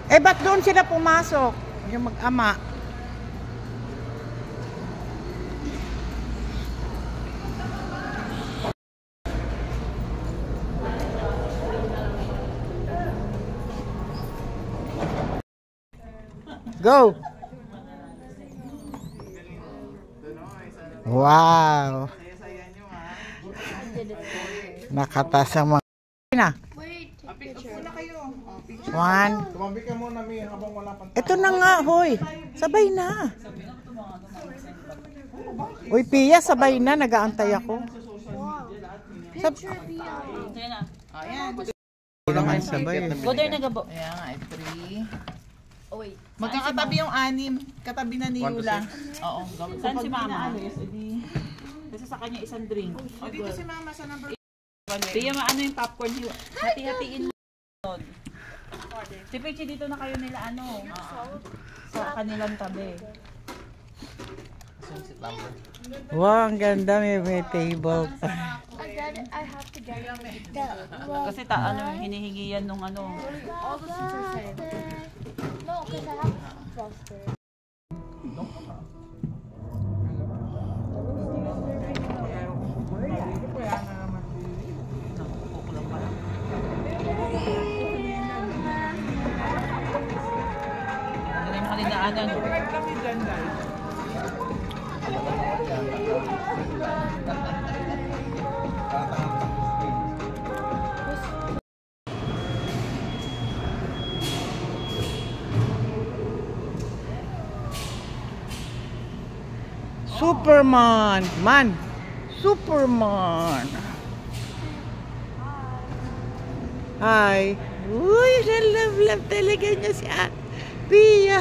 Eh, ba't doon sila pumasok? Yung mag-ama. Go! Wow! Nakatas ang mga... na. One. Tumabi ka muna, Mi, habang wala pang... Ito na nga, hoy. Sabay na. Uy, Pia, sabay na. Nag-aantay ako. Ayan. Naman sabay. Goder na gabo. Ayan nga, 3. Oh, wait. Magkakatabi yung 6. Katabi na ni Yula. Oo. Saan si Mama? Kasi sa kanya isang drink. O, dito si Mama sa number 1. Pia, ano yung popcorn? Hati-hatiin mo. Si Pechi, dito na kayo nila ano. Sa kanilang tabi. Wow, ang ganda. May table. I have to get it. Kasi hinihingi yan nung ano. All the seats are same. No, because I have frosted. Hindi na yung kalinaanan. Superman! Superman! Hi! Uy, love talaga niya si Pia!